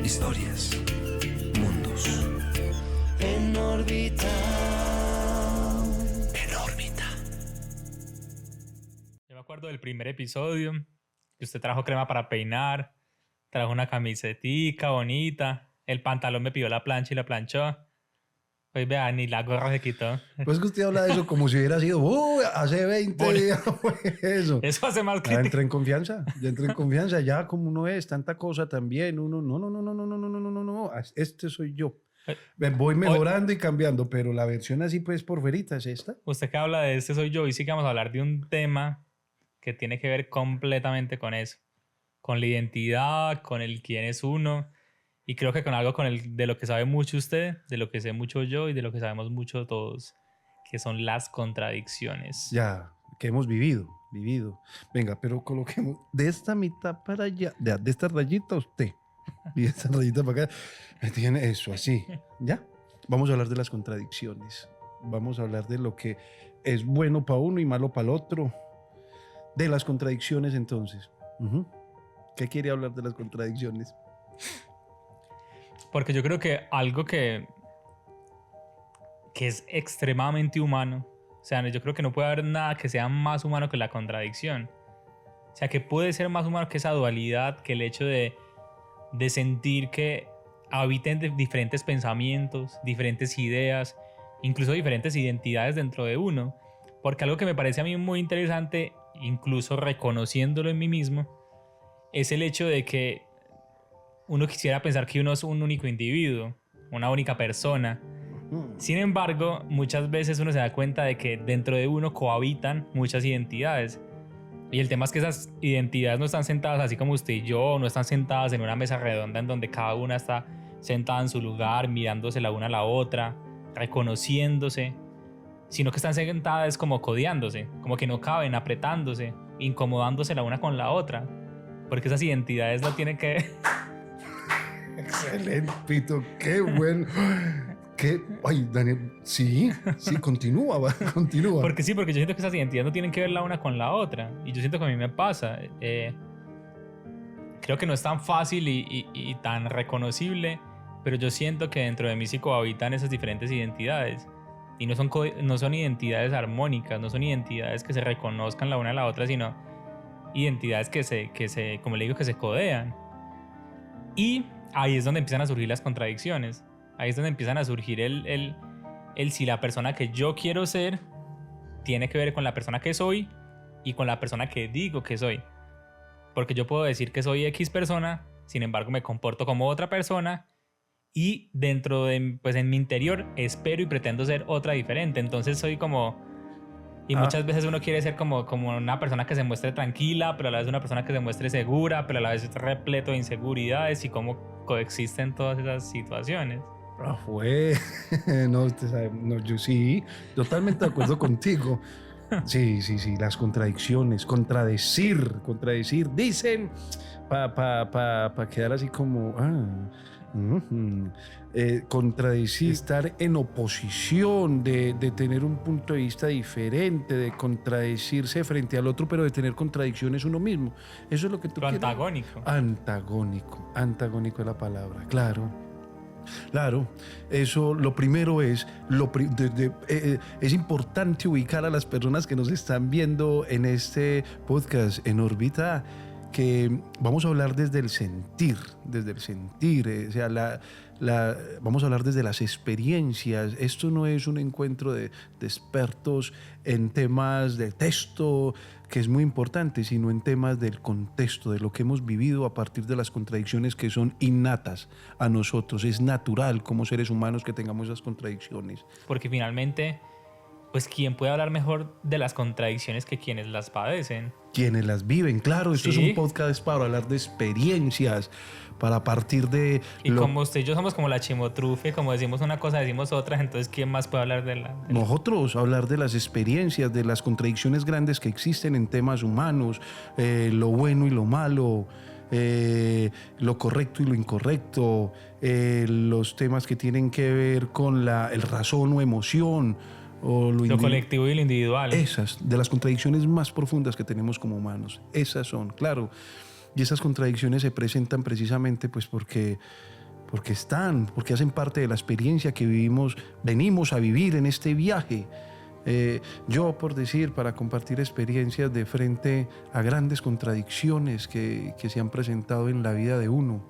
Historias, mundos. En órbita. En órbita. Yo me acuerdo del primer episodio que usted trajo crema para peinar, trajo una camisetica bonita, el pantalón me pidió la plancha y la planchó. Pues vea, ni la gorra se quitó. Pues que usted habla de eso como si hubiera sido hace 20 días fue eso. Eso hace más Ya crítica. entré en confianza, ya como uno es, tanta cosa también, uno, no, este soy yo. Voy mejorando y cambiando, pero la versión así pues por verita es esta. Usted que habla de este soy yo, y sí que vamos a hablar de un tema que tiene que ver completamente con eso. Con la identidad, con el quién es uno. Y creo que con algo de lo que sabe mucho usted, de lo que sé mucho yo y de lo que sabemos mucho todos, que son las contradicciones. Ya, que hemos vivido. Venga, pero coloquemos de esta mitad para allá, de esta rayita a usted. Y de esta rayita para acá. Tiene eso, así. ¿Ya? Vamos a hablar de las contradicciones. Vamos a hablar de lo que es bueno para uno y malo para el otro. De las contradicciones, entonces. ¿Qué quiere hablar de las contradicciones? Porque yo creo que algo que es extremadamente humano, o sea, yo creo que no puede haber nada que sea más humano que la contradicción. O sea, que puede ser más humano que esa dualidad, que el hecho de sentir que habiten diferentes pensamientos, diferentes ideas, incluso diferentes identidades dentro de uno. Porque algo que me parece a mí muy interesante, incluso reconociéndolo en mí mismo, es el hecho de que uno quisiera pensar que uno es un único individuo, una única persona. Sin embargo, muchas veces uno se da cuenta de que dentro de uno cohabitan muchas identidades. Y el tema es que esas identidades no están sentadas así como usted y yo, no están sentadas en una mesa redonda en donde cada una está sentada en su lugar, mirándose la una a la otra, reconociéndose, sino que están sentadas como codeándose, como que no caben, apretándose, incomodándose la una con la otra. Porque esas identidades no tienen que... Excelente, Pito, qué bueno. Ay, Daniel, sí, continúa. Porque yo siento que esas identidades no tienen que ver la una con la otra. Y yo siento que a mí me pasa. Creo que no es tan fácil y tan reconocible, pero yo siento que dentro de mí sí cohabitan esas diferentes identidades. Y no son identidades armónicas, no son identidades que se reconozcan la una a la otra, sino identidades que se como le digo, que se codean. Y ahí es donde empiezan a surgir las contradicciones. Ahí es donde empiezan a surgir el si la persona que yo quiero ser tiene que ver con la persona que soy y con la persona que digo que soy. Porque yo puedo decir que soy X persona, sin embargo me comporto como otra persona y dentro de, pues en mi interior espero y pretendo ser otra diferente. Entonces soy como... Y muchas veces uno quiere ser como una persona que se muestre tranquila, pero a la vez una persona que se muestre segura, pero a la vez repleto de inseguridades, y cómo coexisten todas esas situaciones. No, usted sabe, no, yo sí, totalmente de acuerdo contigo. Sí, las contradicciones, contradecir, dicen, para quedar así como... contradecir, estar en oposición, de tener un punto de vista diferente, de contradecirse frente al otro, pero de tener contradicciones uno mismo. Eso es lo que tú quieres. Antagónico es la palabra, Claro, eso lo primero es, es importante ubicar a las personas que nos están viendo en este podcast en órbita, que vamos a hablar desde el sentir, o sea, vamos a hablar desde las experiencias. Esto no es un encuentro de expertos en temas de texto, que es muy importante, sino en temas del contexto, de lo que hemos vivido a partir de las contradicciones que son innatas a nosotros. Es natural como seres humanos que tengamos esas contradicciones. Porque finalmente, pues ¿quién puede hablar mejor de las contradicciones que quienes las padecen? Quienes las viven, claro. Esto ¿Sí? es un podcast para hablar de experiencias, para partir de... Y como usted y yo somos como la chimotrufe, como decimos una cosa, decimos otra, entonces ¿quién más puede hablar de la... Nosotros, hablar de las experiencias, de las contradicciones grandes que existen en temas humanos, lo bueno y lo malo, lo correcto y lo incorrecto, los temas que tienen que ver con el razón o emoción, o lo colectivo y lo individual. Esas, de las contradicciones más profundas que tenemos como humanos, esas son, claro. Y esas contradicciones se presentan precisamente pues porque hacen parte de la experiencia que venimos a vivir en este viaje. Yo, por decir, para compartir experiencias de frente a grandes contradicciones que se han presentado en la vida de uno.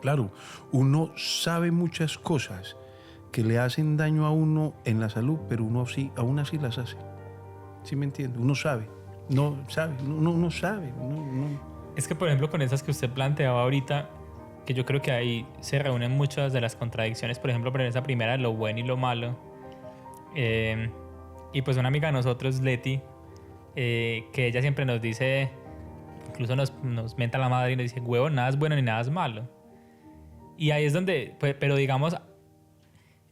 Claro, uno sabe muchas cosas que le hacen daño a uno en la salud, pero uno aún así las hace. ¿Sí me entiende? Uno sabe. No sabe. Es que, por ejemplo, con esas que usted planteaba ahorita, que yo creo que ahí se reúnen muchas de las contradicciones, por ejemplo, pero en esa primera, lo bueno y lo malo. Y pues una amiga de nosotros, Leti, que ella siempre nos dice, incluso nos menta la madre y nos dice, huevo, nada es bueno ni nada es malo. Y ahí es donde, pues, pero digamos,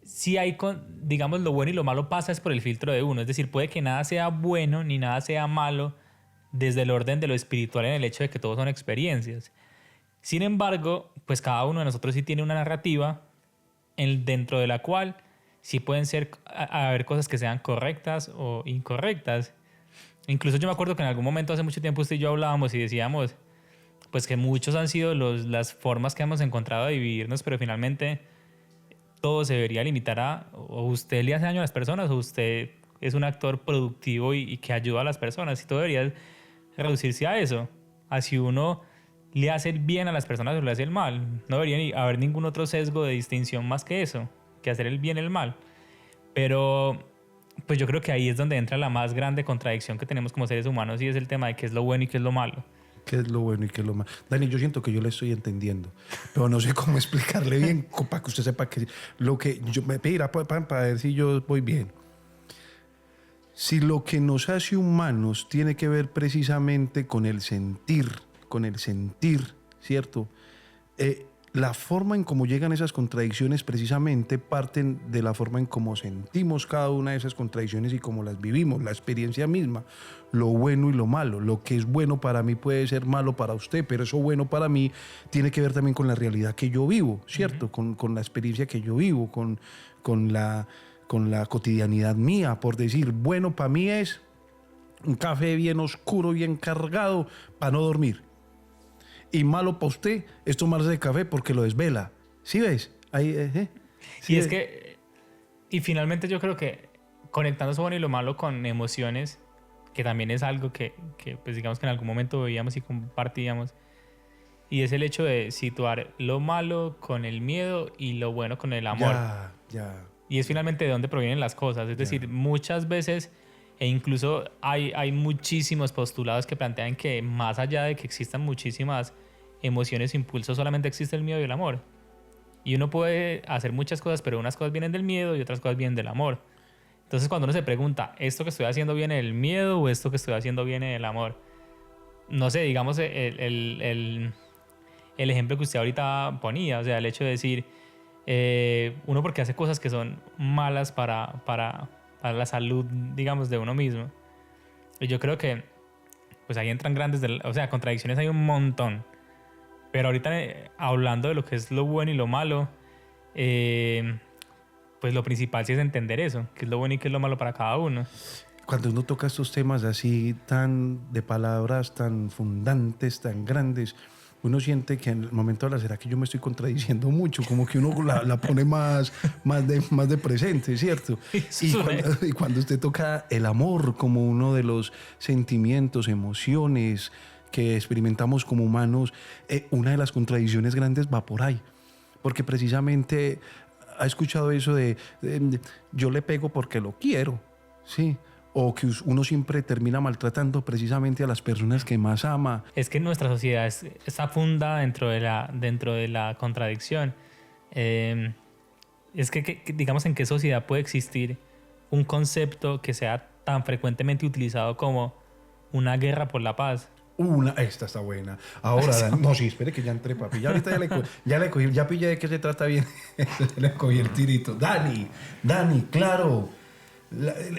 si hay, digamos, lo bueno y lo malo pasa es por el filtro de uno. Es decir, puede que nada sea bueno ni nada sea malo desde el orden de lo espiritual en el hecho de que todos son experiencias. Sin embargo, pues cada uno de nosotros sí tiene una narrativa dentro de la cual sí pueden haber cosas que sean correctas o incorrectas. Incluso yo me acuerdo que en algún momento hace mucho tiempo usted y yo hablábamos y decíamos pues que muchos han sido las formas que hemos encontrado de dividirnos, pero finalmente todo se debería limitar a o usted le hace daño a las personas o usted es un actor productivo y que ayuda a las personas, y todo debería reducirse a eso, a si uno le hace el bien a las personas o le hace el mal. No debería haber ningún otro sesgo de distinción más que eso, que hacer el bien y el mal. Pero pues yo creo que ahí es donde entra la más grande contradicción que tenemos como seres humanos, y es el tema de qué es lo bueno y qué es lo malo. ¿Qué es lo bueno y qué es lo malo? Dani, yo siento que yo le estoy entendiendo, pero no sé cómo explicarle bien para que usted sepa que lo que yo me pedirá para ver si yo voy bien. Si lo que nos hace humanos tiene que ver precisamente con el sentir, ¿cierto? La forma en cómo llegan esas contradicciones precisamente parten de la forma en cómo sentimos cada una de esas contradicciones y cómo las vivimos, la experiencia misma, lo bueno y lo malo. Lo que es bueno para mí puede ser malo para usted, pero eso bueno para mí tiene que ver también con la realidad que yo vivo, ¿cierto? Uh-huh. Con la experiencia que yo vivo, con la cotidianidad mía. Por decir, bueno para mí es un café bien oscuro, bien cargado, para no dormir. Y malo para usted es tomarse el café porque lo desvela. ¿Sí ves? Ahí, ¿Sí? Y es que, y finalmente yo creo que conectando eso bueno y lo malo con emociones, que también es algo que pues digamos que en algún momento veíamos y compartíamos, y es el hecho de situar lo malo con el miedo y lo bueno con el amor. Ya. Y es finalmente de dónde provienen las cosas. Es decir, muchas veces, e incluso hay muchísimos postulados que plantean que más allá de que existan muchísimas emociones, impulsos, solamente existe el miedo y el amor. Y uno puede hacer muchas cosas, pero unas cosas vienen del miedo y otras cosas vienen del amor. Entonces, cuando uno se pregunta, ¿esto que estoy haciendo viene del miedo o esto que estoy haciendo viene del amor? No sé, digamos el ejemplo que usted ahorita ponía, o sea, el hecho de decir, uno porque hace cosas que son malas para la salud, digamos, de uno mismo. Y yo creo que pues ahí entran contradicciones hay un montón. Pero ahorita hablando de lo que es lo bueno y lo malo, pues lo principal sí es entender eso, qué es lo bueno y qué es lo malo para cada uno. Cuando uno toca estos temas así de palabras tan fundantes, tan grandes, uno siente que en el momento de ¿será que yo me estoy contradiciendo mucho? Como que uno la pone más de presente, ¿cierto? Y cuando usted toca el amor como uno de los sentimientos, emociones que experimentamos como humanos, una de las contradicciones grandes va por ahí. Porque precisamente ha escuchado eso de yo le pego porque lo quiero, ¿sí? O que uno siempre termina maltratando precisamente a las personas que más ama. Es que nuestra sociedad está fundada dentro de la contradicción. Es que digamos, ¿en qué sociedad puede existir un concepto que sea tan frecuentemente utilizado como una guerra por la paz? Esta está buena. Ahora, no, sí, espere que ya entré, papi. Ya ahorita ya le cogí, ya pillé de qué se trata bien. Le cogí el tirito. Dani, claro.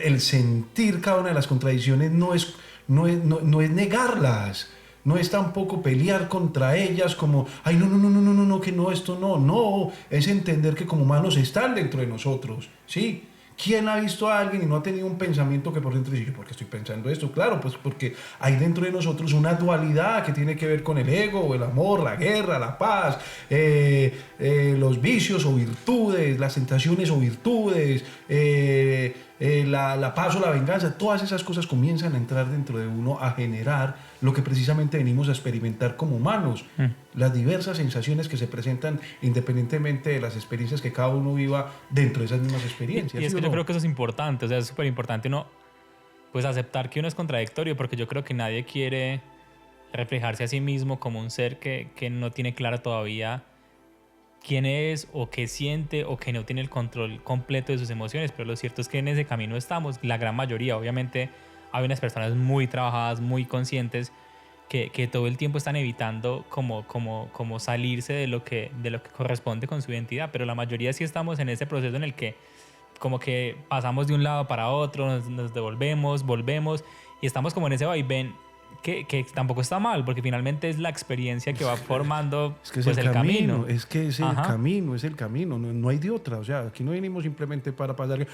El sentir cada una de las contradicciones no es negarlas. No es tampoco pelear contra ellas como, ay, no, que no, esto no. No, es entender que como humanos están dentro de nosotros, ¿sí? ¿Quién ha visto a alguien y no ha tenido un pensamiento que por dentro dice, ¿por qué estoy pensando esto? Claro, pues porque hay dentro de nosotros una dualidad que tiene que ver con el ego, el amor, la guerra, la paz, los vicios o virtudes, las tentaciones o virtudes, la paz o la venganza. Todas esas cosas comienzan a entrar dentro de uno a generar lo que precisamente venimos a experimentar como humanos, las diversas sensaciones que se presentan independientemente de las experiencias que cada uno viva dentro de esas mismas experiencias. Y es ¿sí que o yo no? creo que eso es importante, o sea, es súper importante uno, pues aceptar que uno es contradictorio, porque yo creo que nadie quiere reflejarse a sí mismo como un ser que no tiene clara todavía quién es o qué siente o que no tiene el control completo de sus emociones, pero lo cierto es que en ese camino estamos, la gran mayoría. Obviamente hay unas personas muy trabajadas, muy conscientes, que todo el tiempo están evitando como salirse de lo que corresponde con su identidad, pero la mayoría sí estamos en ese proceso en el que como que pasamos de un lado para otro, nos devolvemos, volvemos, y estamos como en ese vaivén que tampoco está mal, porque finalmente es la experiencia que va formando Es que es pues, el camino. es que es el Ajá. camino, es el camino, no hay de otra. O sea, aquí no venimos simplemente para pasar.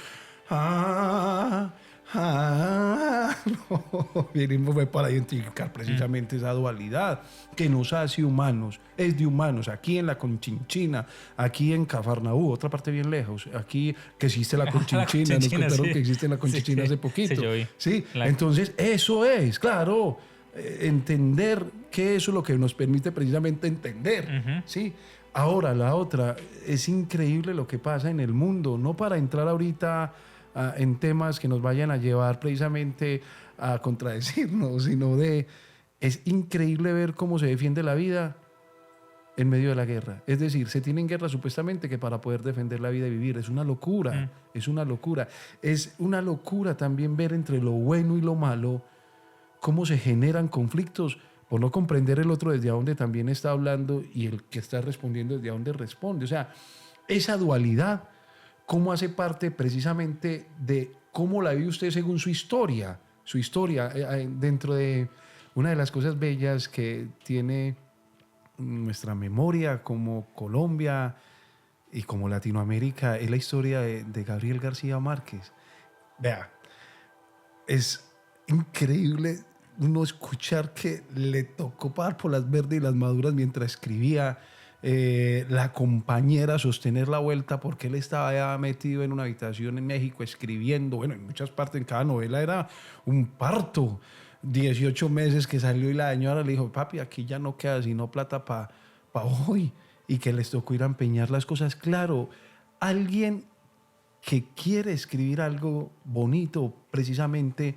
No, venimos para identificar precisamente esa dualidad que nos hace humanos, es de humanos. Aquí en la Conchinchina, aquí en Cafarnaú, otra parte bien lejos, aquí que existe la Conchinchina, nos contaron sí. que existe la Conchinchina Sí, hace poquito. sí, yo vi. Sí, La- entonces eso es, claro, entender que eso es lo que nos permite precisamente entender, Ujú. ¿sí? Ahora, la otra, es increíble lo que pasa en el mundo, no para entrar ahorita en temas que nos vayan a llevar precisamente a contradecirnos, sino es increíble ver cómo se defiende la vida en medio de la guerra. Es decir, se tienen guerras supuestamente que para poder defender la vida y vivir. Es una locura, es una locura. Es una locura también ver entre lo bueno y lo malo cómo se generan conflictos por no comprender el otro desde donde también está hablando y el que está respondiendo desde donde responde. O sea, esa dualidad, cómo hace parte precisamente de cómo la vive usted según su historia. Su historia, dentro de una de las cosas bellas que tiene nuestra memoria como Colombia y como Latinoamérica, es la historia de Gabriel García Márquez. Vea, es increíble uno escuchar que le tocó pagar por las verdes y las maduras mientras escribía, la compañera sostener la vuelta porque él estaba ya metido en una habitación en México escribiendo. Bueno, en muchas partes, en cada novela era un parto. 18 meses que salió y la señora le dijo, papi, aquí ya no queda sino plata para hoy, y que les tocó ir a empeñar las cosas. Claro, alguien que quiere escribir algo bonito precisamente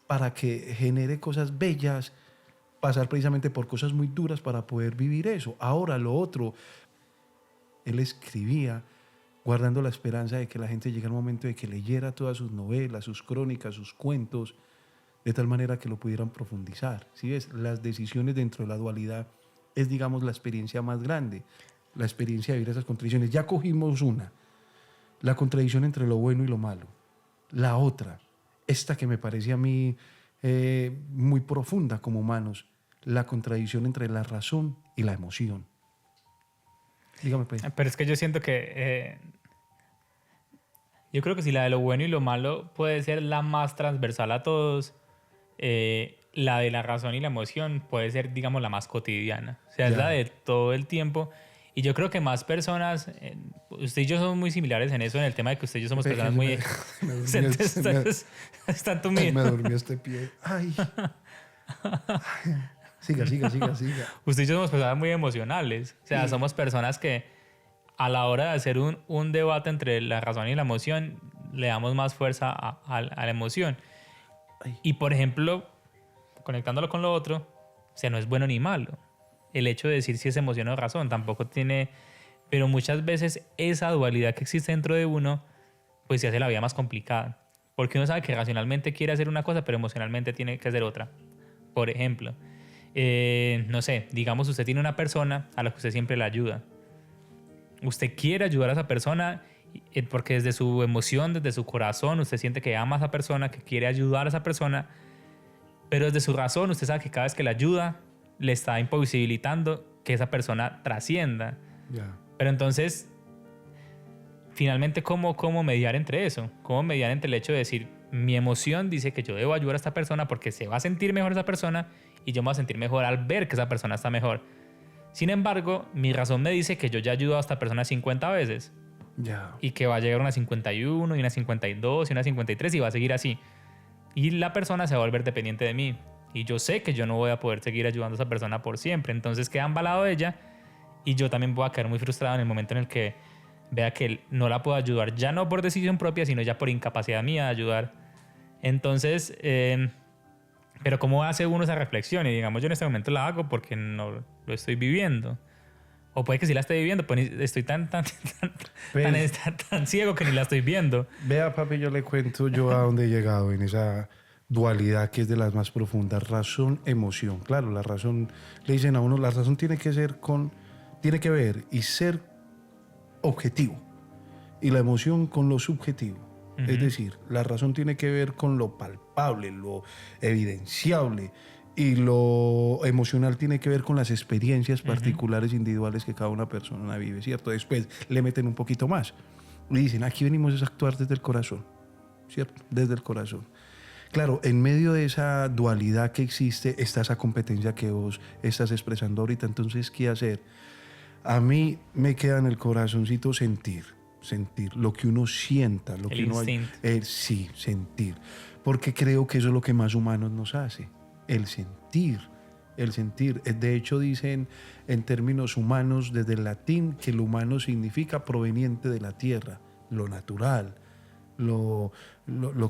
para que genere cosas bellas, pasar precisamente por cosas muy duras para poder vivir eso. Ahora lo otro, él escribía guardando la esperanza de que la gente llegue al momento de que leyera todas sus novelas, sus crónicas, sus cuentos, de tal manera que lo pudieran profundizar. ¿Sí ves? Las decisiones dentro de la dualidad es, digamos, la experiencia más grande, la experiencia de vivir esas contradicciones. Ya cogimos una, la contradicción entre lo bueno y lo malo. La otra, esta que me parece a mí muy profunda como humanos, la contradicción entre la razón y la emoción. Dígame, pues. Pero es que yo siento que yo creo que si la de lo bueno y lo malo puede ser la más transversal a todos, la de la razón y la emoción puede ser, digamos, la más cotidiana. O sea, es Ya. la de todo el tiempo. Y yo creo que más personas, usted y yo somos muy similares en eso, en el tema de que usted y yo somos personas muy... Están tu Me durmió este pie. Ay. Siga. Usted y yo somos personas muy emocionales. O sea, somos personas que a la hora de hacer un debate entre la razón y la emoción, le damos más fuerza a la emoción. Ay. Y, por ejemplo, conectándolo con lo otro, o sea, no es bueno ni malo. El hecho de decir si es emoción o razón tampoco tiene... Pero muchas veces esa dualidad que existe dentro de uno, pues se hace la vida más complicada. Porque uno sabe que racionalmente quiere hacer una cosa, pero emocionalmente tiene que hacer otra. Por ejemplo, no sé, digamos usted tiene una persona a la que usted siempre le ayuda. Usted quiere ayudar a esa persona porque desde su emoción, desde su corazón, usted siente que ama a esa persona, que quiere ayudar a esa persona, pero desde su razón usted sabe que cada vez que la ayuda le está imposibilitando que esa persona trascienda. Ya. Pero entonces, finalmente, ¿cómo mediar entre eso? ¿Cómo mediar entre el hecho de decir, mi emoción dice que yo debo ayudar a esta persona porque se va a sentir mejor esa persona y yo me voy a sentir mejor al ver que esa persona está mejor? Sin embargo, mi razón me dice que yo ya he ayudado a esta persona 50 veces. Ya. Y que va a llegar una 51 y una 52 y una 53 y va a seguir así. Y la persona se va a volver dependiente de mí. Y yo sé que yo no voy a poder seguir ayudando a esa persona por siempre. Entonces queda embalado ella y yo también voy a quedar muy frustrado en el momento en el que vea que no la puedo ayudar. Ya no por decisión propia, sino ya por incapacidad mía de ayudar. Entonces, pero ¿cómo hace uno esa reflexión? Y digamos, yo en este momento la hago porque no lo estoy viviendo. O puede que sí la esté viviendo, pues estoy tan ciego que ni la estoy viendo. Vea, papi, yo le cuento yo a dónde he llegado en esa dualidad que es de las más profundas. Razón, emoción. Claro, la razón, le dicen a uno, la razón tiene que ver y ser objetivo. Y la emoción con lo subjetivo. Uh-huh. Es decir, la razón tiene que ver con lo palpable, lo evidenciable. Y lo emocional tiene que ver con las experiencias particulares, individuales que cada una persona vive, ¿cierto? Después le meten un poquito más. Y dicen, aquí venimos a actuar desde el corazón, ¿cierto? Desde el corazón. Claro, en medio de esa dualidad que existe está esa competencia que vos estás expresando ahorita. Entonces, ¿qué hacer? A mí me queda en el corazoncito sentir lo que uno sienta, lo que uno instinto. Sí, sentir. Porque creo que eso es lo que más humanos nos hace. El sentir. De hecho, dicen en términos humanos desde el latín que lo humano significa proveniente de la tierra, lo natural, lo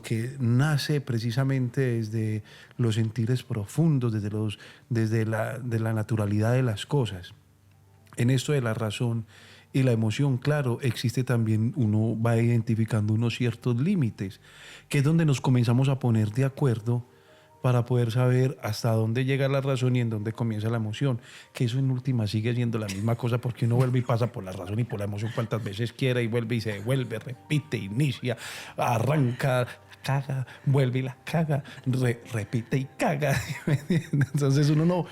que nace precisamente desde los sentires profundos, desde la naturalidad de las cosas. En esto de la razón y la emoción, claro, existe también, uno va identificando unos ciertos límites, que es donde nos comenzamos a poner de acuerdo para poder saber hasta dónde llega la razón y en dónde comienza la emoción. Que eso en última sigue siendo la misma cosa porque uno vuelve y pasa por la razón y por la emoción cuantas veces quiera y vuelve y se devuelve, repite, inicia, arranca, caga, vuelve y la caga, repite y caga. Entonces uno no...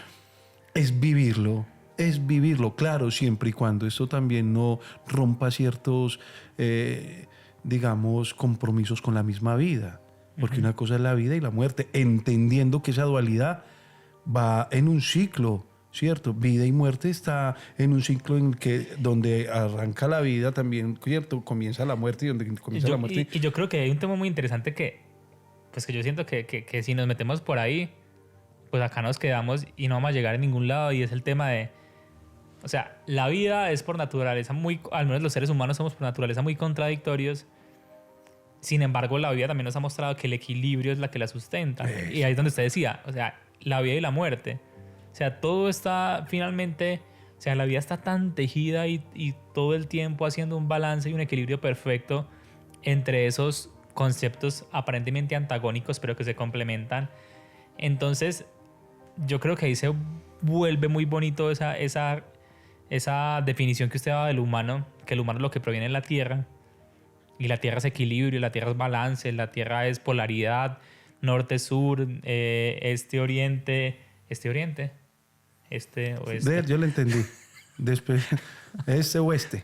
Es vivirlo, claro, siempre y cuando esto también no rompa ciertos, digamos, compromisos con la misma vida. Porque una cosa es la vida y la muerte, entendiendo que esa dualidad va en un ciclo, ¿cierto? Vida y muerte está en un ciclo en que donde arranca la vida también, ¿cierto? Comienza la muerte y donde comienza la muerte. Y yo creo que hay un tema muy interesante que yo siento que si nos metemos por ahí, pues acá nos quedamos y no vamos a llegar a ningún lado, y es el tema de... O sea, la vida es por naturaleza al menos los seres humanos somos por naturaleza muy contradictorios. Sin embargo, la vida también nos ha mostrado que el equilibrio es la que la sustenta. Y ahí es donde usted decía, o sea, la vida y la muerte. O sea, todo está finalmente... O sea, la vida está tan tejida y todo el tiempo haciendo un balance y un equilibrio perfecto entre esos conceptos aparentemente antagónicos, pero que se complementan. Entonces, yo creo que ahí se vuelve muy bonito esa definición que usted daba del humano, que el humano es lo que proviene de la Tierra. Y la Tierra es equilibrio, la Tierra es balance, la Tierra es polaridad, norte-sur, este-oriente, este-oeste. Yo lo entendí. Después, este-oeste.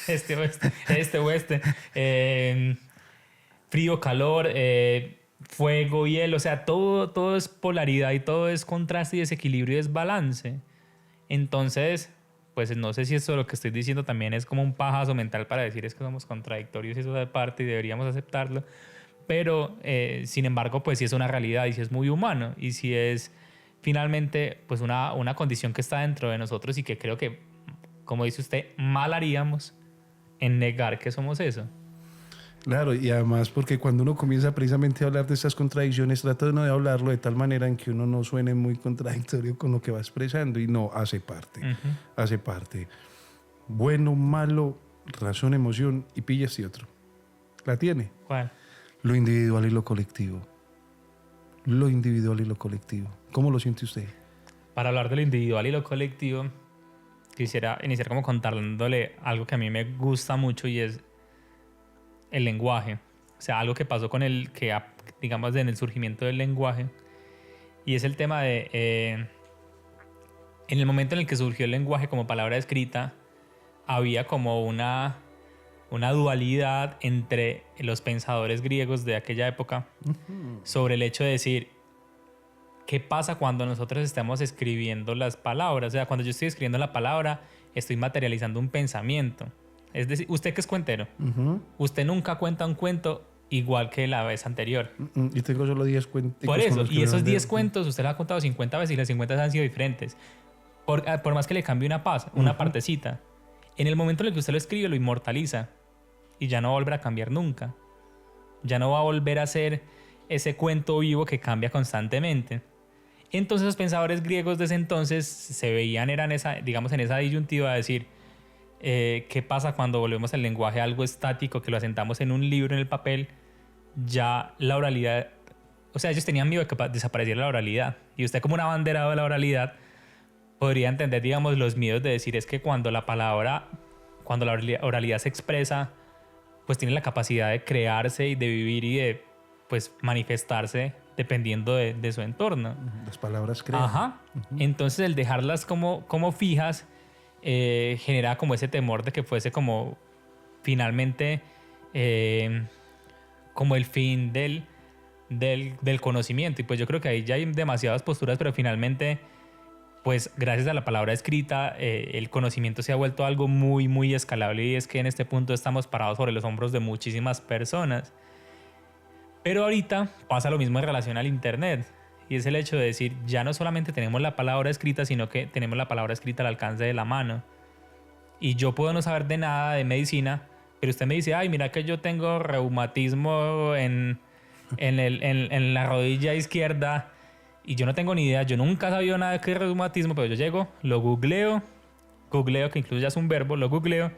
Este-oeste. Frío, calor, fuego, hielo. O sea, todo es polaridad y todo es contraste y desequilibrio y es balance. Entonces... pues no sé si eso lo que estoy diciendo también es como un pajazo mental para decir es que somos contradictorios y eso de parte y deberíamos aceptarlo, pero sin embargo pues sí es una realidad y sí es muy humano y sí es finalmente pues una condición que está dentro de nosotros y que creo que, como dice usted, mal haríamos en negar que somos eso. Claro, y además porque cuando uno comienza precisamente a hablar de estas contradicciones, trata uno de hablarlo de tal manera en que uno no suene muy contradictorio con lo que va expresando y no, hace parte, hace parte. Bueno, malo, razón, emoción y pilla este otro. ¿La tiene? ¿Cuál? Lo individual y lo colectivo. Lo individual y lo colectivo. ¿Cómo lo siente usted? Para hablar de lo individual y lo colectivo, quisiera iniciar como contándole algo que a mí me gusta mucho y es el lenguaje. O sea, algo que pasó con digamos, en el surgimiento del lenguaje. Y es el tema de... en el momento en el que surgió el lenguaje como palabra escrita, había como una dualidad entre los pensadores griegos de aquella época sobre el hecho de decir, ¿qué pasa cuando nosotros estamos escribiendo las palabras? O sea, cuando yo estoy escribiendo la palabra, estoy materializando un pensamiento. Es decir, usted que es cuentero, usted nunca cuenta un cuento igual que la vez anterior. Y tengo solo 10 cuentos. Por eso, y esos 10 cuentos usted los ha contado 50 veces y las 50 han sido diferentes. Por más que le cambie una partecita. En el momento en el que usted lo escribe, lo inmortaliza. Y ya no va a volver a cambiar nunca. Ya no va a volver a ser ese cuento vivo que cambia constantemente. Entonces los pensadores griegos de ese entonces se veían, eran esa, digamos, en esa disyuntiva de decir, ¿qué pasa cuando volvemos al lenguaje algo estático, que lo asentamos en un libro, en el papel? Ya la oralidad, o sea, ellos tenían miedo de que desapareciera la oralidad. Y usted, como un abanderado de la oralidad, podría entender, digamos, los miedos de decir es que cuando la oralidad se expresa, pues tiene la capacidad de crearse y de vivir y de, pues, manifestarse dependiendo de su entorno. Las palabras crean. Ajá. Entonces el dejarlas como fijas genera como ese temor de que fuese como finalmente como el fin del conocimiento. Y pues yo creo que ahí ya hay demasiadas posturas, pero finalmente, pues gracias a la palabra escrita, el conocimiento se ha vuelto algo muy, muy escalable, y es que en este punto estamos parados sobre los hombros de muchísimas personas. Pero ahorita pasa lo mismo en relación al internet, y es el hecho de decir, ya no solamente tenemos la palabra escrita, sino que tenemos la palabra escrita al alcance de la mano. Y yo puedo no saber de nada de medicina, pero usted me dice, ay, mira que yo tengo reumatismo en la rodilla izquierda, y yo no tengo ni idea, yo nunca he sabido nada de qué es reumatismo, pero yo llego, lo googleo, que incluso ya es un verbo, lo googleo,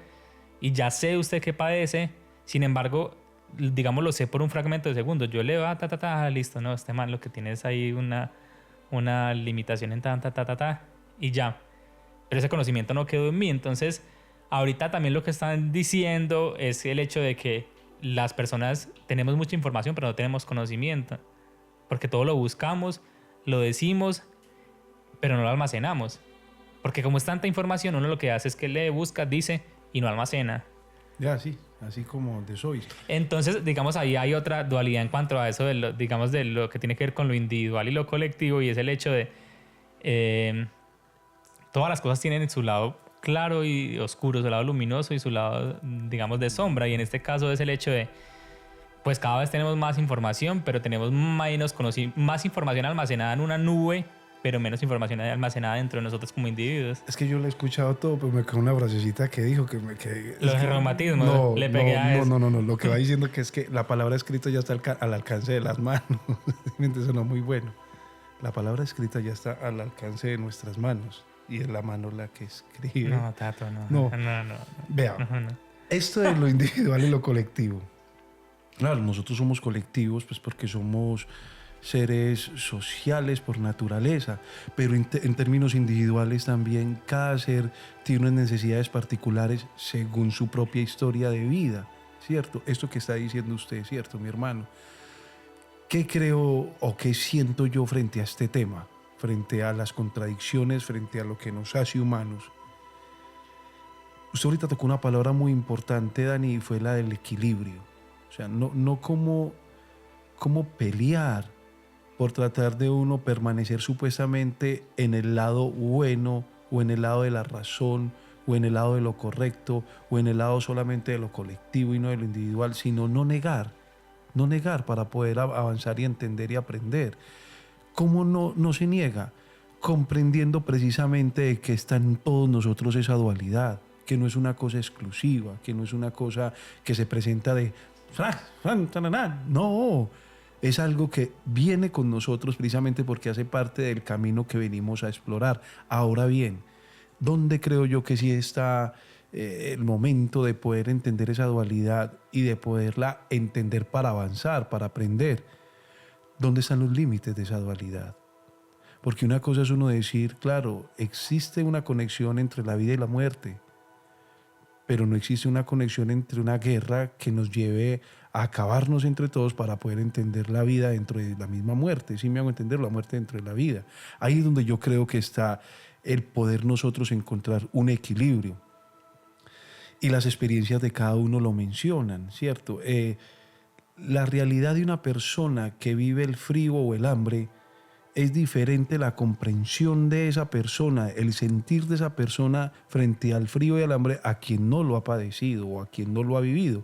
y ya sé usted qué padece. Sin embargo, digamos, lo sé por un fragmento de segundo. Yo leo, listo, no, este man lo que tiene es ahí una limitación en y ya. Pero ese conocimiento no quedó en mí. Entonces, ahorita también lo que están diciendo es el hecho de que las personas tenemos mucha información, pero no tenemos conocimiento. Porque todo lo buscamos, lo decimos, pero no lo almacenamos. Porque como es tanta información, uno lo que hace es que lee, busca, dice y no almacena. Ya, sí, así como de sois. Entonces, digamos, ahí hay otra dualidad en cuanto a eso, de lo que tiene que ver con lo individual y lo colectivo, y es el hecho de todas las cosas tienen su lado claro y oscuro, su lado luminoso y su lado, digamos, de sombra. Y en este caso es el hecho de, pues cada vez tenemos más información, pero tenemos más información almacenada en una nube, pero menos información almacenada dentro de nosotros como individuos. Es que yo le he escuchado todo, pero me quedó una frasecita que dijo que los reumatismos, no, le pegué a eso. No. Lo que va diciendo que es que la palabra escrita ya está al alcance de las manos. Eso no es muy bueno. La palabra escrita ya está al alcance de nuestras manos. Y es la mano la que escribe. No, Tato, No. Vea, No. esto de lo individual y lo colectivo. Claro, nosotros somos colectivos pues porque somos seres sociales por naturaleza, pero en términos individuales también cada ser tiene unas necesidades particulares según su propia historia de vida, ¿cierto? Esto que está diciendo usted, ¿cierto, mi hermano? ¿Qué creo o qué siento yo frente a este tema? Frente a las contradicciones, frente a lo que nos hace humanos. Usted ahorita tocó una palabra muy importante, Dani, y fue la del equilibrio. O sea, no como pelear por tratar de uno permanecer supuestamente en el lado bueno, o en el lado de la razón, o en el lado de lo correcto, o en el lado solamente de lo colectivo y no de lo individual, sino no negar para poder avanzar y entender y aprender. ¿Cómo no se niega? Comprendiendo precisamente que está en todos nosotros esa dualidad, que no es una cosa exclusiva, que no es una cosa que se presenta de... No, es algo que viene con nosotros precisamente porque hace parte del camino que venimos a explorar. Ahora bien, ¿dónde creo yo que sí está el momento de poder entender esa dualidad y de poderla entender para avanzar, para aprender? ¿Dónde están los límites de esa dualidad? Porque una cosa es uno decir, claro, existe una conexión entre la vida y la muerte, pero no existe una conexión entre una guerra que nos lleve a acabarnos entre todos para poder entender la vida dentro de la misma muerte. Sí me hago entender la muerte dentro de la vida. Ahí es donde yo creo que está el poder nosotros encontrar un equilibrio. y las experiencias de cada uno lo mencionan, ¿cierto? La realidad de una persona que vive el frío o el hambre es diferente, la comprensión de esa persona, el sentir de esa persona frente al frío y al hambre a quien no lo ha padecido o a quien no lo ha vivido.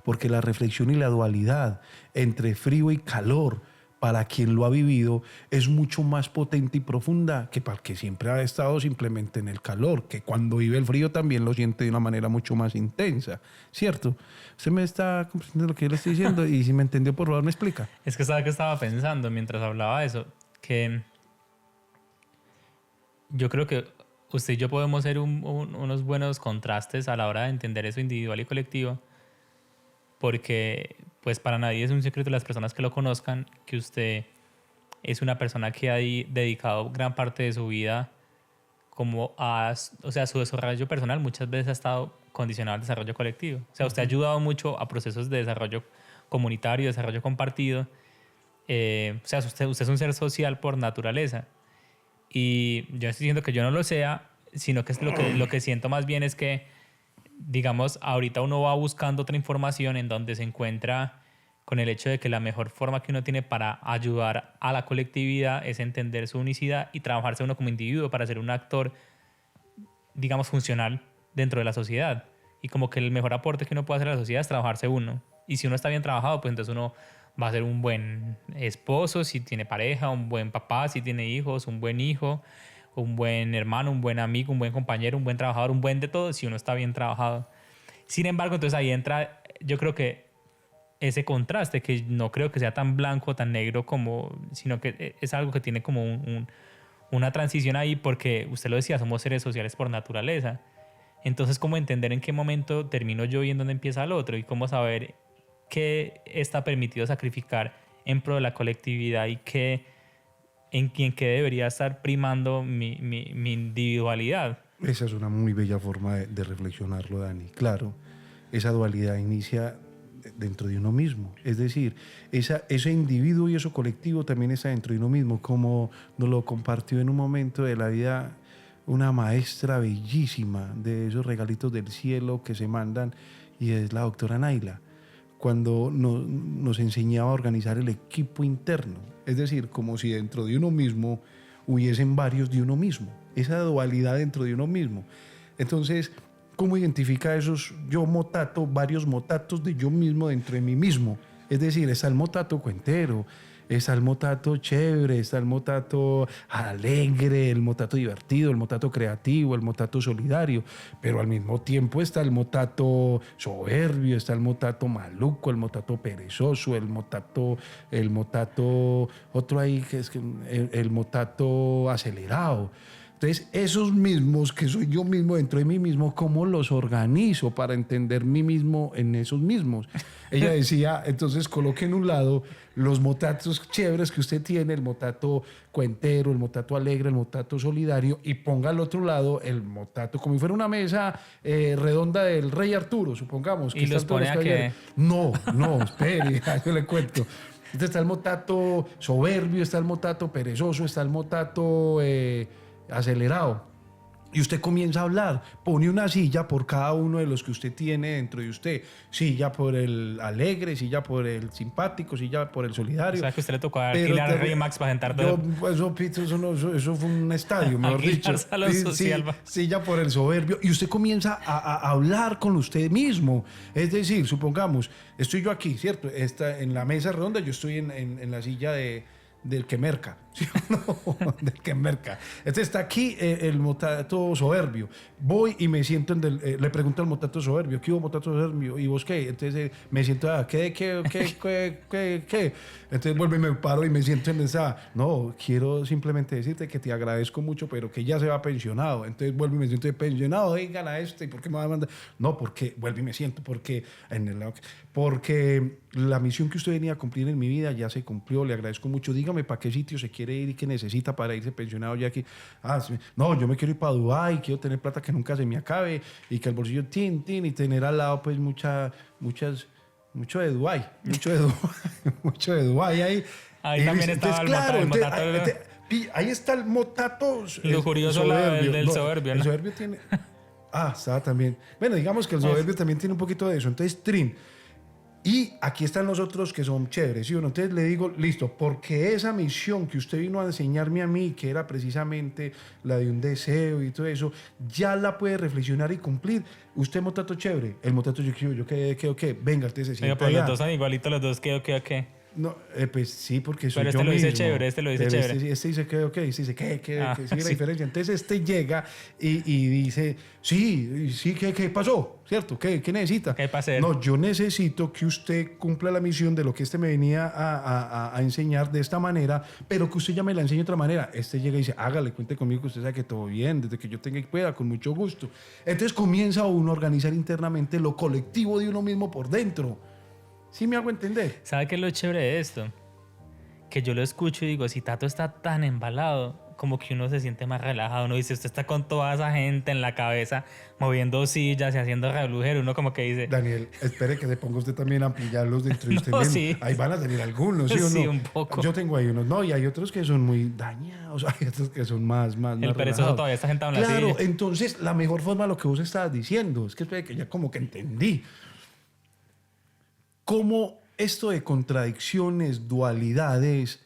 Porque la reflexión y la dualidad entre frío y calor para quien lo ha vivido es mucho más potente y profunda que para el que siempre ha estado simplemente en el calor, que cuando vive el frío también lo siente de una manera mucho más intensa, ¿cierto? Usted me está comprendiendo lo que yo le estoy diciendo y si me entendió, por favor, me explica. Es que ¿sabe qué estaba pensando mientras hablaba de eso? Que yo creo que usted y yo podemos ser unos buenos contrastes a la hora de entender eso individual y colectivo, porque pues para nadie es un secreto, las personas que lo conozcan, que usted es una persona que ha dedicado gran parte de su vida como o sea, su desarrollo personal muchas veces ha estado condicionado al desarrollo colectivo. O sea, usted ha ayudado mucho a procesos de desarrollo comunitario, desarrollo compartido. O sea, usted es un ser social por naturaleza. Y yo no estoy diciendo que yo no lo sea, sino que es lo que siento más bien es que, digamos, ahorita uno va buscando otra información en donde se encuentra con el hecho de que la mejor forma que uno tiene para ayudar a la colectividad es entender su unicidad y trabajarse uno como individuo para ser un actor, digamos, funcional dentro de la sociedad. Y como que el mejor aporte que uno puede hacer a la sociedad es trabajarse uno. Y si uno está bien trabajado, pues entonces uno va a ser un buen esposo si tiene pareja, un buen papá si tiene hijos, un buen hijo, un buen hermano, un buen amigo, un buen compañero, un buen trabajador, un buen de todo si uno está bien trabajado. Sin embargo, entonces ahí entra, yo creo que ese contraste, que no creo que sea tan blanco, tan negro como, sino que es algo que tiene como una transición ahí, porque usted lo decía, somos seres sociales por naturaleza. Entonces, ¿cómo entender en qué momento termino yo y en dónde empieza el otro? Y cómo saber qué está permitido sacrificar en pro de la colectividad y en qué debería estar primando mi individualidad. Esa es una muy bella forma de reflexionarlo, Dani. Claro, esa dualidad inicia dentro de uno mismo. Es decir, ese individuo y eso colectivo también está dentro de uno mismo, como nos lo compartió en un momento de la vida una maestra bellísima de esos regalitos del cielo que se mandan, y es la doctora Naila, cuando nos enseñaba a organizar el equipo interno. Es decir, como si dentro de uno mismo hubiesen varios de uno mismo, esa dualidad dentro de uno mismo. Entonces, ¿cómo identifica esos yo motato, varios motatos de yo mismo dentro de mí mismo? Es decir, está el motato cuentero, está el motato chévere, está el motato alegre, el motato divertido, el motato creativo, el motato solidario, pero al mismo tiempo está el motato soberbio, está el motato maluco, el motato perezoso, el motato otro ahí que es el motato acelerado. Entonces, esos mismos que soy yo mismo dentro de mí mismo, ¿cómo los organizo para entender mí mismo en esos mismos? Ella decía, entonces coloque en un lado los motatos chéveres que usted tiene, el motato cuentero, el motato alegre, el motato solidario, y ponga al otro lado el motato, como si fuera una mesa redonda del Rey Arturo, supongamos. ¿Y los pone a qué? No, espere, yo le cuento. Entonces está el motato soberbio, está el motato perezoso, está el motato acelerado, y usted comienza a hablar, pone una silla por cada uno de los que usted tiene dentro de usted, silla por el alegre, silla por el simpático, silla por el solidario. O sea, que a usted le tocó alquilar a Rey Max para sentar todo. Eso fue un estadio, mejor dicho. Silla por el soberbio, y usted comienza a hablar con usted mismo. Es decir, supongamos, estoy yo aquí, ¿cierto? En la mesa redonda, yo estoy en la silla del que merca, ¿sí o no? Del que merca. Este está aquí el motato soberbio. Voy y me siento le pregunto al motato soberbio, ¿qué hubo, motato soberbio? ¿Y vos qué? Entonces me siento, ¿qué? Entonces vuelvo y me paro y me siento en esa, no, quiero simplemente decirte que te agradezco mucho, pero que ya se va pensionado. Entonces vuelvo y me siento de pensionado, vengan a ¿y por qué me va a mandar? No, porque vuelvo y me siento, porque la misión que usted venía a cumplir en mi vida ya se cumplió, le agradezco mucho. Dígame para qué sitio se quiere ir y qué necesita para irse pensionado ya aquí. No, yo me quiero ir para Dubái, quiero tener plata que nunca se me acabe y que el bolsillo tin y tener al lado pues mucho de Dubái, mucho de Dubái ahí. Ahí también estaba el motato. Ahí está el motato lujurioso, soberbio. del soberbio, ¿no? El soberbio tiene... Estaba también. Bueno, digamos que el soberbio también tiene un poquito de eso. Entonces, trin. Y aquí están los otros que son chéveres, ¿sí? Entonces le digo, listo, porque esa misión que usted vino a enseñarme a mí, que era precisamente la de un deseo y todo eso, ya la puede reflexionar y cumplir. Usted, motato chévere. El motato yo qué. Venga, usted se sienta. Oiga, pues allá. los dos son igualitos, los dos, ¿qué? No, pues sí, porque soy Pero yo este lo dice mismo. chévere, este lo dice Pero chévere. Este dice que ok, este dice que sí, la sí. diferencia. Entonces este llega y dice, sí, ¿qué pasó? ¿Cierto? ¿Qué necesita? ¿Qué hay para hacer? No, yo necesito que usted cumpla la misión de lo que este me venía a enseñar de esta manera, pero que usted ya me la enseñe de otra manera. Este llega y dice, hágale, cuente conmigo, que usted sabe que todo bien, desde que yo tenga y pueda, con mucho gusto. Entonces comienza uno a organizar internamente lo colectivo de uno mismo por dentro. ¿Sí me hago entender? ¿Sabe qué es lo chévere de esto? Que yo lo escucho y digo, si Tato está tan embalado, como que uno se siente más relajado. Uno dice, usted está con toda esa gente en la cabeza, moviendo sillas y haciendo revolujero. Uno como que dice... Daniel, espere que se ponga usted también a ampliarlos dentro de usted No, mismo. sí. Ahí van a salir algunos, ¿sí o no? Sí, un poco. Yo tengo ahí unos, no, y hay otros que son muy dañados, hay otros que son más El perezoso relajados. todavía está sentado en la Claro, silla. entonces la mejor forma de lo que vos estabas diciendo, es que espere que ya como que entendí. Cómo esto de contradicciones, dualidades,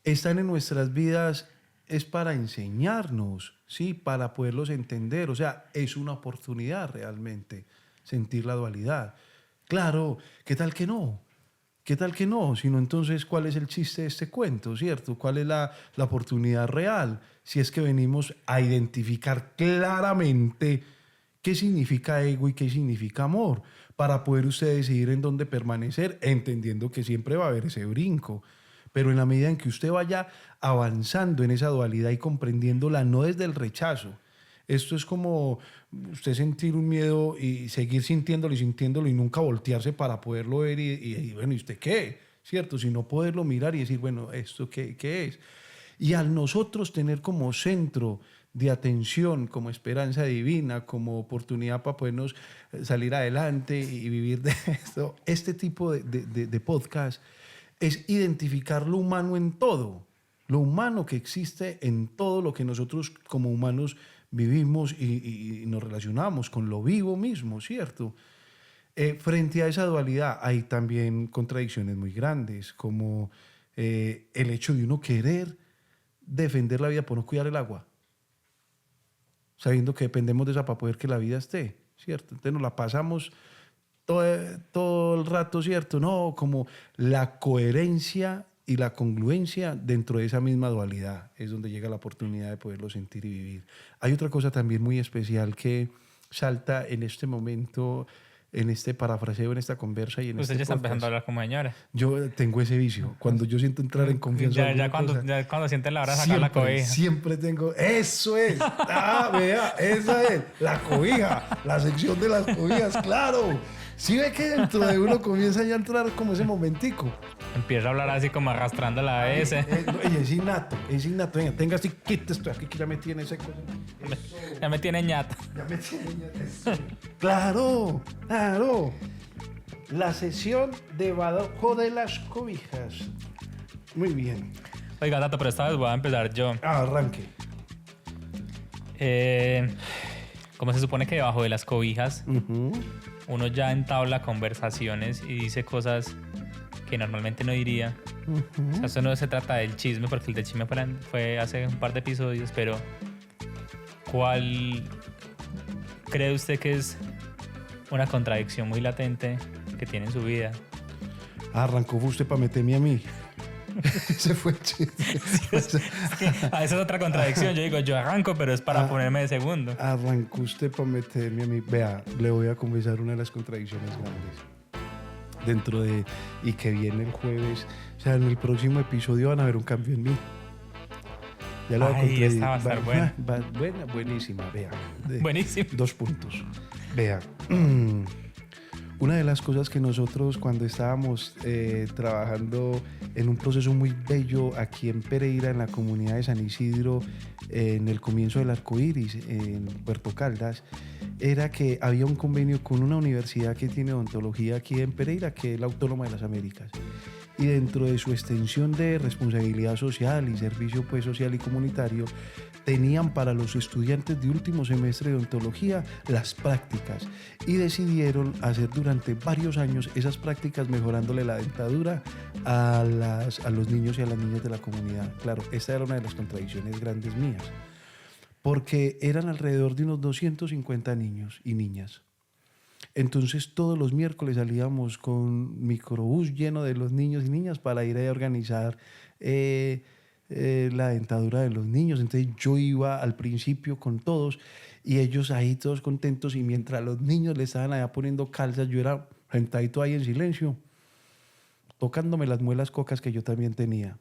están en nuestras vidas es para enseñarnos, ¿sí? Para poderlos entender. O sea, es una oportunidad realmente sentir la dualidad. Claro, ¿qué tal que no? ¿Qué tal que no? Sino entonces, ¿cuál es el chiste de este cuento, cierto? ¿Cuál es la oportunidad real? Si es que venimos a identificar claramente qué significa ego y qué significa amor, para poder usted decidir en dónde permanecer, entendiendo que siempre va a haber ese brinco. Pero en la medida en que usted vaya avanzando en esa dualidad y comprendiéndola, no desde el rechazo. Esto es como usted sentir un miedo y seguir sintiéndolo y nunca voltearse para poderlo ver y bueno, ¿y usted qué? ¿Cierto? Sino poderlo mirar y decir, bueno, ¿esto qué es? Y al nosotros tener como centro de atención, como esperanza divina, como oportunidad para podernos salir adelante y vivir de esto, este tipo de podcast es identificar lo humano en todo, lo humano que existe en todo lo que nosotros como humanos vivimos y nos relacionamos con lo vivo mismo, ¿cierto? Frente a esa dualidad hay también contradicciones muy grandes, como el hecho de uno querer defender la vida por no cuidar el agua, sabiendo que dependemos de esa para poder que la vida esté, ¿cierto? Entonces nos la pasamos todo el rato, ¿cierto? No, como la coherencia y la congruencia dentro de esa misma dualidad es donde llega la oportunidad de poderlo sentir y vivir. Hay otra cosa también muy especial que salta en este momento, en este parafraseo, en esta conversa y en Usted este ya está podcast. empezando a hablar como señora. Yo tengo ese vicio. Cuando yo siento entrar en confianza. Ya cuando siente la hora de sacar la cobija. Siempre tengo. Eso es. Vea, esa es. La cobija. La sección de las cobijas, claro. Sí ve que dentro de uno comienza ya a entrar como ese momentico. Empieza a hablar así como arrastrando la S. Es innato. Venga, tenga así, quita esto aquí que ya me tiene ese cosa. Ya me tiene ñata. Ya me tiene ñata. Claro. La sesión debajo de las cobijas. Muy bien. Oiga, Tato, pero esta vez voy a empezar yo. Arranque. Como se supone que debajo de las cobijas uno ya entabla conversaciones y dice cosas que normalmente no diría. O sea, esto no se trata del chisme, porque el del chisme fue hace un par de episodios, pero ¿cuál cree usted que es una contradicción muy latente que tiene en su vida? Arrancó usted para meterme a mí. Se fue el chiste. Esa es otra contradicción. Yo digo, yo arranco, pero es para ponerme de segundo. Arrancó usted para meterme a mí. Vea, le voy a confesar una de las contradicciones grandes. Dentro de... Y que viene el jueves. O sea, en el próximo episodio van a ver un cambio en mí. Ya lo voy a contradecir. Esta va a estar buena. Buenísima, vea. Buenísimo. 2 puntos. Vea. Una de las cosas que nosotros cuando estábamos trabajando en un proceso muy bello aquí en Pereira, en la comunidad de San Isidro, en el comienzo del arco iris, en Puerto Caldas, era que había un convenio con una universidad que tiene odontología aquí en Pereira, que es la Autónoma de las Américas. Y dentro de su extensión de responsabilidad social y servicio pues, social y comunitario, tenían para los estudiantes de último semestre de odontología las prácticas y decidieron hacer durante varios años esas prácticas mejorándole la dentadura a los niños y a las niñas de la comunidad. Claro, esta era una de las contradicciones grandes mías, porque eran alrededor de unos 250 niños y niñas. Entonces todos los miércoles salíamos con microbús lleno de los niños y niñas para ir a organizar la dentadura de los niños. Entonces yo iba al principio con todos y ellos ahí todos contentos, y mientras los niños le estaban allá poniendo calzas, yo era sentadito ahí en silencio, tocándome las muelas cocas que yo también tenía.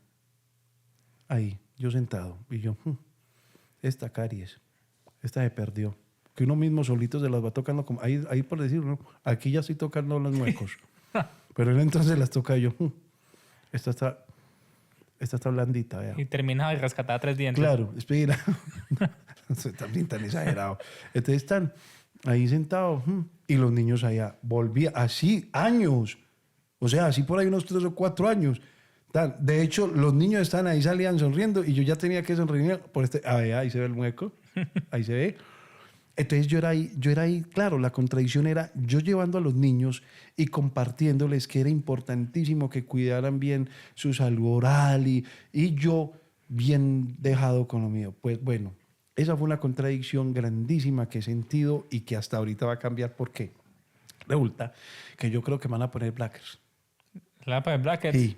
Ahí, yo sentado, y yo, esta caries, esta se perdió. Que uno mismo solito se las va tocando, como ahí por decirlo, ¿no? Aquí ya estoy tocando los muecos. Pero él entonces las toca yo. Esta está blandita. Vea. Y termina rescatada 3 dientes. Claro, espera. Soy también tan exagerado. Entonces están ahí sentados y los niños allá. Volvía así años. O sea, así por ahí unos 3 o 4 años. De hecho, los niños están ahí, salían sonriendo y yo ya tenía que sonreír por ahí se ve el mueco. Ahí se ve. Entonces yo era ahí, claro, la contradicción era yo llevando a los niños y compartiéndoles que era importantísimo que cuidaran bien su salud oral y yo bien dejado con lo mío. Pues bueno, esa fue una contradicción grandísima que he sentido y que hasta ahorita va a cambiar. ¿Por qué? Resulta que yo creo que me van a poner brackets. ¿Le van a poner brackets? Sí.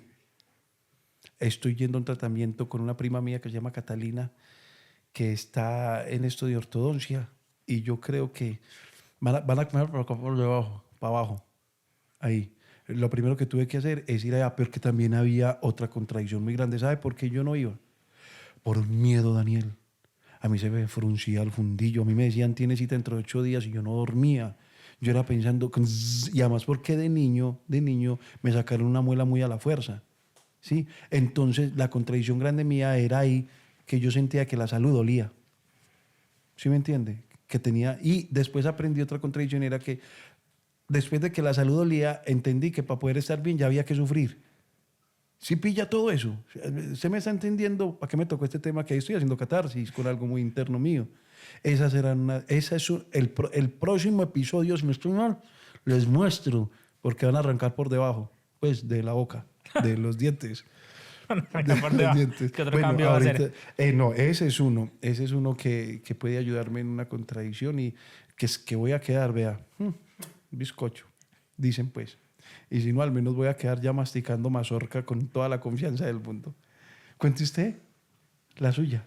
Estoy yendo a un tratamiento con una prima mía que se llama Catalina, que está en esto de ortodoncia. Y yo creo que van a comer por debajo, para abajo. Ahí. Lo primero que tuve que hacer es ir allá, pero que también había otra contradicción muy grande. ¿Sabe por qué yo no iba? Por un miedo, Daniel. A mí se me fruncía el fundillo. A mí me decían, tienes cita dentro de 8 días, y yo no dormía. Yo era pensando, y además porque de niño me sacaron una muela muy a la fuerza. ¿Sí? Entonces la contradicción grande mía era ahí, que yo sentía que la salud dolía. ¿Sí me entiende? Que tenía, y después aprendí otra contradicción, era que después de que la salud dolía, entendí que para poder estar bien ya había que sufrir. ¿Sí pilla todo eso? ¿Se me está entendiendo para qué me tocó este tema? Que ahí estoy haciendo catarsis con algo muy interno mío. El próximo episodio, si no estoy mal, les muestro, porque van a arrancar por debajo, pues de la boca, de los dientes. ¿Qué otro cambio va a hacer? No, ese es uno que puede ayudarme en una contradicción y que voy a quedar, vea, bizcocho, dicen pues. Y si no, al menos voy a quedar ya masticando mazorca con toda la confianza del mundo. Cuente usted la suya.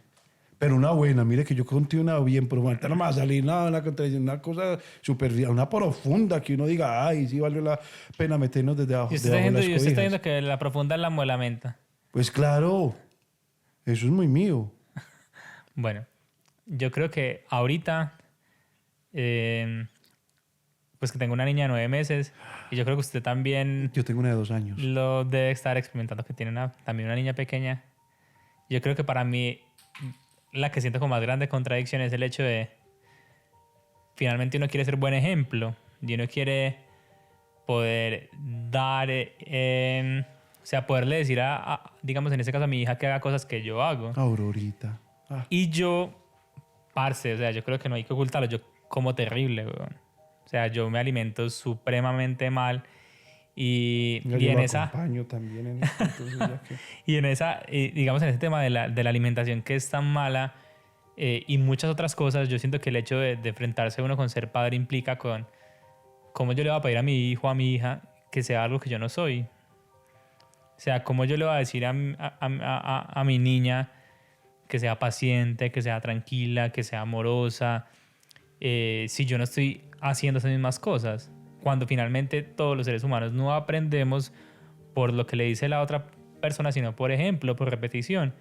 Pero una buena, mire que yo conté una bien, pero ahorita no me va a salir nada, una contradicción, una cosa súper, una profunda, que uno diga, ay, sí valió la pena meternos desde abajo. ¿Y usted está diciendo que la profunda es la muelamenta? Pues claro, eso es muy mío. Bueno, yo creo que ahorita, pues que tengo una niña de 9 meses y yo creo que usted también... Yo tengo una de 2 años. Lo debe estar experimentando, que tiene también una niña pequeña. Yo creo que para mí la que siento como más grande contradicción es el hecho de finalmente uno quiere ser buen ejemplo y uno quiere poder dar... o sea, poderle decir digamos, en este caso a mi hija que haga cosas que yo hago. Aurorita. Y yo, parce, o sea, yo creo que no hay que ocultarlo. Yo como terrible, weón. O sea, yo me alimento supremamente mal. Y en esa... acompaño también en esto, entonces ya que... y en esa, digamos, en ese tema de la alimentación que es tan mala y muchas otras cosas, yo siento que el hecho de enfrentarse uno con ser padre implica con cómo yo le voy a pedir a mi hijo o a mi hija que sea algo que yo no soy. O sea, cómo yo le voy a decir a mi niña que sea paciente, que sea tranquila, que sea amorosa, si yo no estoy haciendo esas mismas cosas. Cuando finalmente todos los seres humanos no aprendemos por lo que le dice la otra persona, sino por ejemplo, por repetición.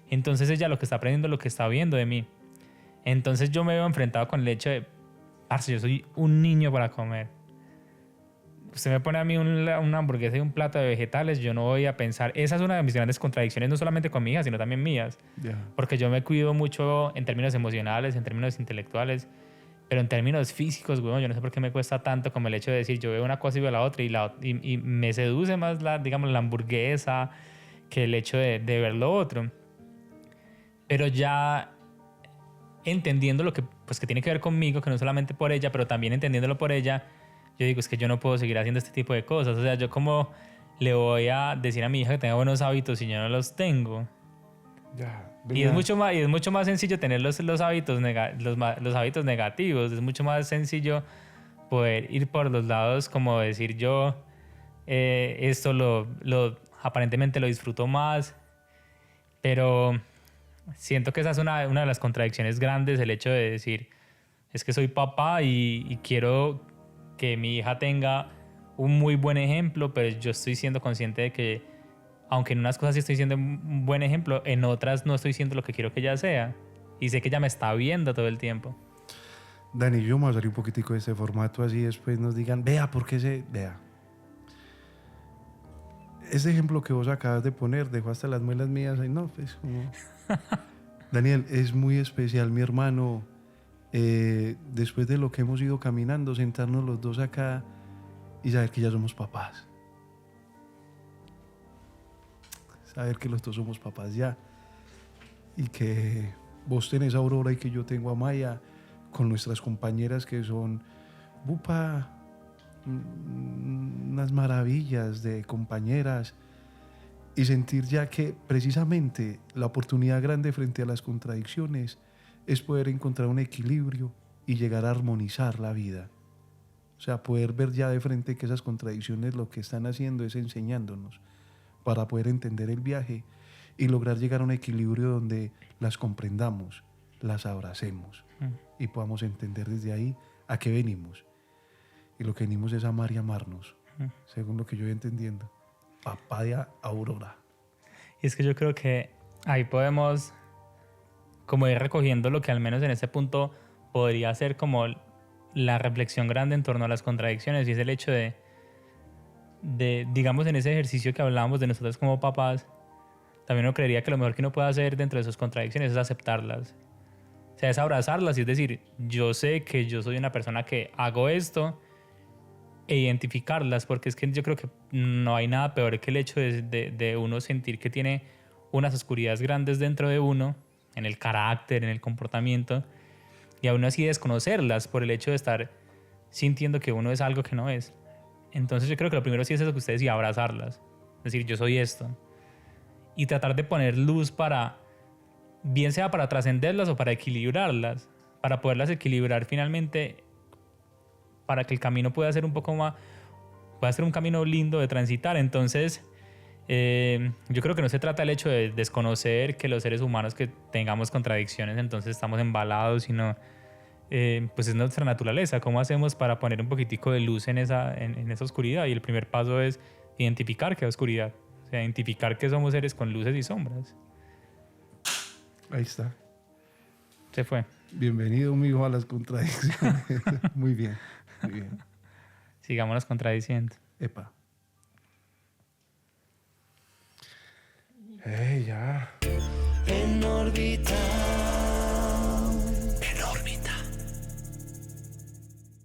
Entonces ella lo que está aprendiendo, lo que está viendo de mí. Entonces yo me veo enfrentado con el hecho de, parce, yo soy un niño para comer. Usted me pone a mí una hamburguesa y un plato de vegetales, yo no voy a pensar... Esa es una de mis grandes contradicciones, no solamente con mi hija, sino también mías. Yeah. Porque yo me cuido mucho en términos emocionales, en términos intelectuales, pero en términos físicos, bueno, yo no sé por qué me cuesta tanto como el hecho de decir, yo veo una cosa y veo la otra, y me seduce más digamos, la hamburguesa que el hecho de ver lo otro. Pero ya entendiendo lo que, pues, que tiene que ver conmigo, que no solamente por ella, pero también entendiéndolo por ella, yo digo, es que yo no puedo seguir haciendo este tipo de cosas. O sea, yo como le voy a decir a mi hija que tenga buenos hábitos si yo no los tengo. Ya, Y es mucho más sencillo tener los hábitos, los hábitos negativos. Es mucho más sencillo poder ir por los lados, como decir yo, esto aparentemente lo disfruto más, pero siento que esa es una de las contradicciones grandes, el hecho de decir, es que soy papá y quiero que mi hija tenga un muy buen ejemplo, pero yo estoy siendo consciente de que, aunque en unas cosas sí estoy siendo un buen ejemplo, en otras no estoy siendo lo que quiero que ella sea. Y sé que ella me está viendo todo el tiempo. Dani, yo me voy a salir un poquitico de este formato, así después nos digan, vea, ¿por qué vea? Ese ejemplo que vos acabas de poner dejó hasta las muelas mías ahí, no, pues como... Daniel, es muy especial, mi hermano, después de lo que hemos ido caminando, sentarnos los dos acá y saber que ya somos papás. Saber que los dos somos papás ya. Y que vos tenés a Aurora y que yo tengo a Maya, con nuestras compañeras que son, bupa, unas maravillas de compañeras. Y sentir ya que precisamente la oportunidad grande frente a las contradicciones es poder encontrar un equilibrio y llegar a armonizar la vida. O sea, poder ver ya de frente que esas contradicciones lo que están haciendo es enseñándonos para poder entender el viaje y lograr llegar a un equilibrio donde las comprendamos, las abracemos y podamos entender desde ahí a qué venimos. Y lo que venimos es amar y amarnos, según lo que yo voy entendiendo. Papá de Aurora. Y es que yo creo que ahí podemos como ir recogiendo lo que al menos en ese punto podría ser como la reflexión grande en torno a las contradicciones, y es el hecho de digamos, en ese ejercicio que hablábamos de nosotros como papás, también uno creería que lo mejor que uno puede hacer dentro de esas contradicciones es aceptarlas. O sea, es abrazarlas y es decir, yo sé que yo soy una persona que hago esto, e identificarlas, porque es que yo creo que no hay nada peor que el hecho de uno sentir que tiene unas oscuridades grandes dentro de uno, en el carácter, en el comportamiento, y aún así desconocerlas por el hecho de estar sintiendo que uno es algo que no es. Entonces yo creo que lo primero sí es eso que ustedes decían, abrazarlas, es decir, yo soy esto, y tratar de poner luz para, bien sea para trascenderlas o para equilibrarlas, para poderlas equilibrar finalmente, para que el camino pueda ser un poco más, pueda ser un camino lindo de transitar. Entonces, yo creo que no se trata del hecho de desconocer que los seres humanos que tengamos contradicciones, entonces estamos embalados, sino pues es nuestra naturaleza. ¿Cómo hacemos para poner un poquitico de luz en esa oscuridad? Y el primer paso es identificar que hay oscuridad, o sea, identificar que somos seres con luces y sombras. Ahí está. Se fue. Bienvenido, mijo, a las contradicciones. Muy bien, muy bien. Sigámonos contradiciendo. Epa. Ya. En órbita.